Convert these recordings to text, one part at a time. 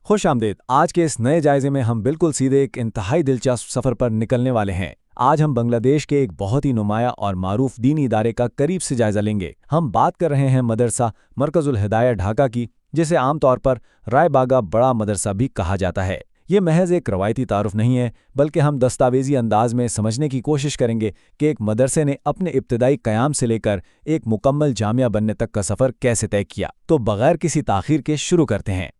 खुश आमदीद। आज के इस नए जायजे में हम बिल्कुल सीधे एक इंतहाई दिलचस्प सफ़र पर निकलने वाले हैं। आज हम बांग्लादेश के एक बहुत ही नुमाया और मारूफ दीनी इदारे का करीब से जायजा लेंगे। हम बात कर रहे हैं मदरसा मरकजुल हिदाया ढाका की, जिसे आमतौर पर राय बागा बड़ा मदरसा भी कहा जाता है। ये महज एक रवायती तारुफ नहीं है, बल्कि हम दस्तावेजी अंदाज में समझने की कोशिश करेंगे कि एक मदरसे ने अपने इब्तदाई क़याम से लेकर एक मुकम्मल जामिया बनने तक का सफ़र कैसे तय किया। तो बगैर किसी ताख़ीर के शुरू करते हैं।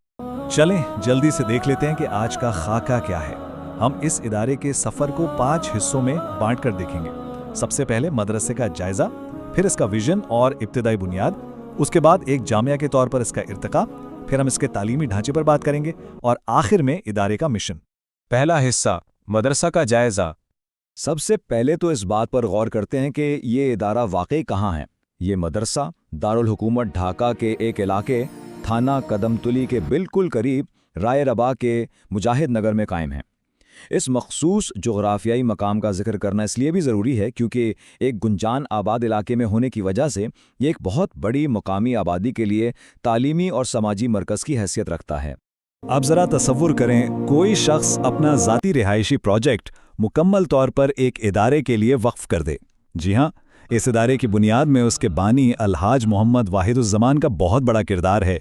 चलें जल्दी से देख लेते हैं कि आज का खाका क्या है। हम इस इदारे के सफ़र को 5 हिस्सों में बांट कर देखेंगे। सबसे पहले मदरसे का जायज़ा, फिर इसका विजन और इब्तिदाई बुनियाद, उसके बाद एक जामिया के तौर पर इसका इर्तिका, फिर हम इसके तालीमी ढांचे पर बात करेंगे और आखिर में इदारे का मिशन। पहला हिस्सा, मदरसा का जायज़ा। सबसे पहले तो इस बात पर गौर करते हैं कि ये इदारा वाकई कहाँ है। ये मदरसा दारुल हुकूमत ढाका के एक इलाके थाना कदमतुली के बिल्कुल करीब राय रबा के मुजाहिद नगर में कायम है। इस मखसूस जोग्राफियाई मकाम का जिक्र करना इसलिए भी ज़रूरी है क्योंकि एक गुंजान आबाद इलाके में होने की वजह से ये एक बहुत बड़ी मकामी आबादी के लिए तालीमी और समाजी मरकज़ की हैसियत रखता है। अब ज़रा तसव्वुर करें, कोई शख्स अपना ज़ाती रिहायशी प्रोजेक्ट मुकम्मल तौर पर एक इदारे के लिए वक्फ कर दे। जी हाँ, इस इदारे की बुनियाद में उसके बानी अलहाज मोहम्मद वाहिदुज़्ज़मान का बहुत बड़ा किरदार है।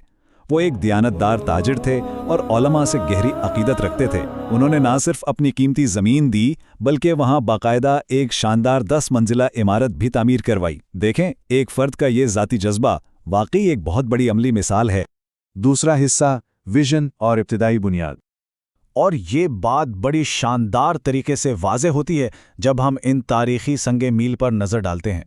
वो एक दियानतदार ताजिर थे और उलमा से गहरी अकीदत रखते थे। उन्होंने ना सिर्फ अपनी कीमती ज़मीन दी, बल्कि वहाँ बाकायदा एक शानदार 10 मंजिला इमारत भी तामीर करवाई। देखें, एक फ़र्द का ये ज़ाती जज्बा वाकई एक बहुत बड़ी अमली मिसाल है। दूसरा हिस्सा, विजन और इब्तिदाई बुनियाद। और ये बात बड़ी शानदार तरीके से वाज़े होती है जब हम इन तारीख़ी संगे मील पर नज़र डालते हैं।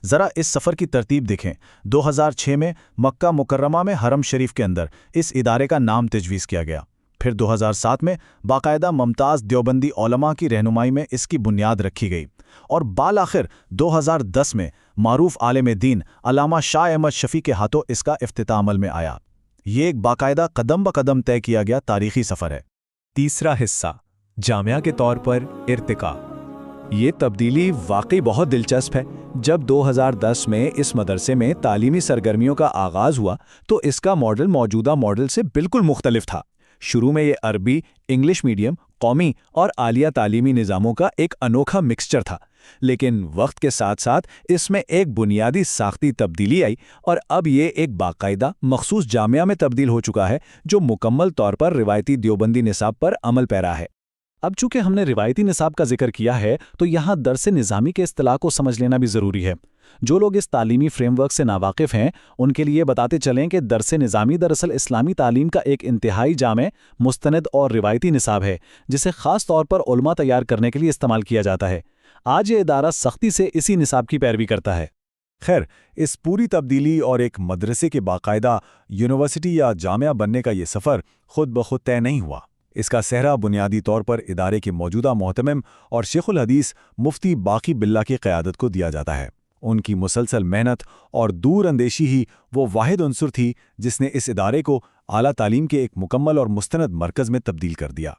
ज़रा इस सफ़र की तरतीब देखें। 2006 में मक्का मुकर्रमा में हरम शरीफ के अंदर इस इदारे का नाम तजवीज़ किया गया। फिर 2007 में बाकायदा मुमताज़ देवबंदी उलमा की रहनुमाई में इसकी बुनियाद रखी गई और बालाखिर 2010 में मारूफ आलिम दीन अल्लामा शाह अहमद शफ़ी के हाथों इसका इफ्तिताह अमल में आया। ये एक बाकायदा कदम ब कदम तय किया गया तारीख़ी सफ़र है। तीसरा हिस्सा, जामिया के तौर पर इर्तिका। ये तब्दीली वाकई बहुत दिलचस्प है। जब 2010 में इस मदरसे में तालीमी सरगर्मियों का आगाज़ हुआ तो इसका मॉडल मौजूदा मॉडल से बिल्कुल मुख्तलिफ था। शुरू में ये अरबी, इंग्लिश मीडियम, कौमी और आलिया तालीमी निज़ामों का एक अनोखा मिक्सचर था, लेकिन वक्त के साथ साथ इसमें एक बुनियादी साख्ती तब्दीली आई और अब ये एक बाकायदा मखसूस जामिया में तब्दील हो चुका है जो मुकम्मल तौर पर रिवायती देवबंदी निसाब पर अमल पैरा है। अब चूंकि हमने रिवायती निसाब का जिक्र किया है तो यहाँ दरसे निज़ामी के इस्तिलाह को समझ लेना भी ज़रूरी है। जो लोग इस तालीमी फ्रेमवर्क से नावाकिफ़ हैं उनके लिए बताते चलें कि दरसे निज़ामी दरअसल इस्लामी तालीम का एक इंतहाई जामे, मुस्तनद और रिवायती निसाब है जिसे ख़ास तौर पर उलमा तैयार करने के लिए इस्तेमाल किया जाता है। आज ये इदारा सख्ती से इसी निसाब की पैरवी करता है। खैर, इस पूरी तब्दीली और एक मदरसे के बाकायदा यूनिवर्सिटी या जामिया बनने का ये सफ़र खुद ब खुद तय नहीं हुआ। इसका सेहरा बुनियादी तौर पर इदारे के मौजूदा मोहतमिम और शेखुल हदीस मुफ्ती बाकी बिल्ला की क़यादत को दिया जाता है। उनकी मुसलसल मेहनत और दूर अंदेशी ही वो वाहिद उन्सुर थी जिसने इस इदारे को आला तालीम के एक मुकम्मल और मुस्तनद मरकज़ में तब्दील कर दिया।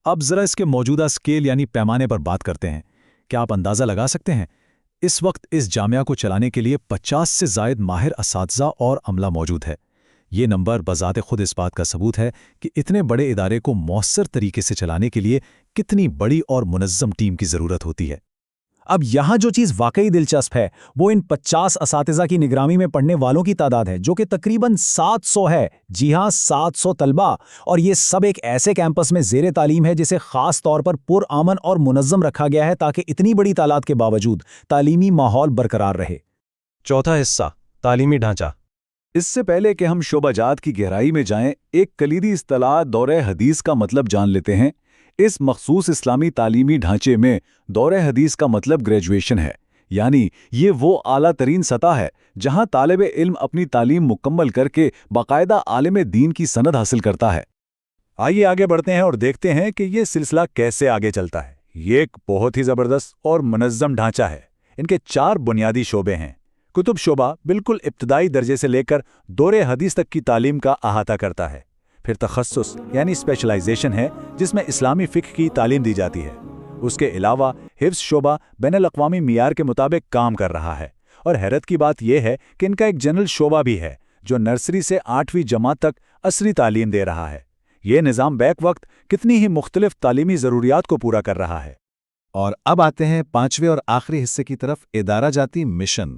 अब ज़रा इसके मौजूदा स्केल यानी पैमाने पर बात करते हैं। क्या आप अंदाज़ा लगा सकते हैं? इस वक्त इस जामिया को चलाने के लिए 50 से ज़ायद माहिर असातिज़ा और अमला मौजूद है। ये नंबर बज़ाते खुद इस बात का सबूत है कि इतने बड़े इदारे को मौसर तरीके से चलाने के लिए कितनी बड़ी और मुनज़्ज़म टीम की ज़रूरत होती है। अब यहाँ जो चीज़ वाकई दिलचस्प है वो इन 50 असातिज़ा की निगरानी में पढ़ने वालों की तादाद है, जो कि तकरीबन 700 है। जी हाँ, 700 तलबा, और ये सब एक ऐसे कैंपस में ज़ेरे तालीम है जिसे ख़ास तौर पर पुरअमन और मुनज़्ज़म रखा गया है ताकि इतनी बड़ी तादाद के बावजूद तालीमी माहौल बरकरार रहे। चौथा हिस्सा, तालीमी ढांचा। इससे पहले कि हम शोबाजात की गहराई में जाएं, एक कलीदी इस्तिलाह दौरे हदीस का मतलब जान लेते हैं। इस मखसूस इस्लामी तालीमी ढांचे में दौरे हदीस का मतलब ग्रेजुएशन है, यानी ये वो आला तरीन सतह है जहां तालिब इल्म अपनी तालीम मुकम्मल करके बाकायदा आलिम दीन की सनद हासिल करता है। आइए आगे बढ़ते हैं और देखते हैं कि ये सिलसिला कैसे आगे चलता है। ये एक बहुत ही ज़बरदस्त और मुनज़्ज़म ढांचा है। इनके 4 बुनियादी शोबे हैं। कुतुब शोबा बिल्कुल इब्तदाई दर्जे से लेकर दौरे हदीस तक की तालीम का अहाता करता है। फिर तखस्सुस यानी स्पेशलाइजेशन है जिसमें इस्लामी फ़िक्र की तालीम दी जाती है। उसके अलावा हिफ्ज़ शोबा बैनुल अक़वामी मियार के मुताबिक काम कर रहा है। और हैरत की बात यह है कि इनका एक जनरल शोबा भी है जो नर्सरी से 8वीं जमात तक असरी तालीम दे रहा है। یہ نظام بیک وقت کتنی ہی مختلف تعلیمی ضروریات کو پورا کر رہا ہے۔ اور اب آتے ہیں پانچویں اور آخری حصے کی طرف، ادارہ جاتی مشن۔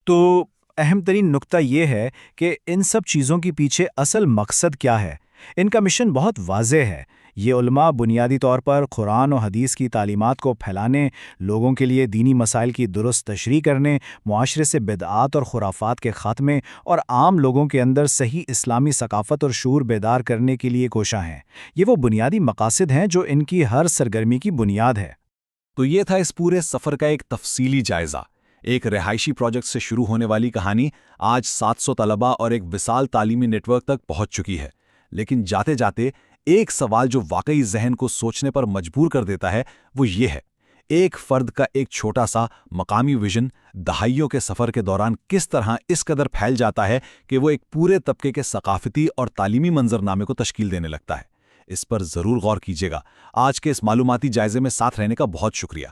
تو اہم ترین نقطہ یہ ہے کہ ان سب چیزوں کے پیچھے اصل مقصد کیا ہے۔ ان کا مشن بہت واضح ہے۔ یہ علماء بنیادی طور پر قرآن و حدیث کی تعلیمات کو پھیلانے، لوگوں کے لیے دینی مسائل کی درست تشریح کرنے، معاشرے سے بدعات اور خرافات کے خاتمے اور عام لوگوں کے اندر صحیح اسلامی ثقافت اور شعور بیدار کرنے کے لیے کوشاں ہیں۔ یہ وہ بنیادی مقاصد ہیں جو ان کی ہر سرگرمی کی بنیاد ہے۔ تو یہ تھا اس پورے سفر کا ایک تفصیلی جائزہ۔ ایک رہائشی پروجیکٹ سے شروع ہونے والی کہانی آج 700 طلباء اور ایک وسال تعلیمی نیٹ ورک تک پہنچ چکی ہے۔ لیکن جاتے جاتے ایک سوال جو واقعی ذہن کو سوچنے پر مجبور کر دیتا ہے وہ یہ ہے، ایک فرد کا ایک چھوٹا سا مقامی ویژن دہائیوں کے سفر کے دوران کس طرح اس قدر پھیل جاتا ہے کہ وہ ایک پورے طبقے کے ثقافتی اور تعلیمی منظرنامے کو تشکیل دینے لگتا ہے۔ اس پر ضرور غور کیجیے گا۔ آج کے اس معلوماتی جائزے میں ساتھ رہنے کا بہت شکریہ۔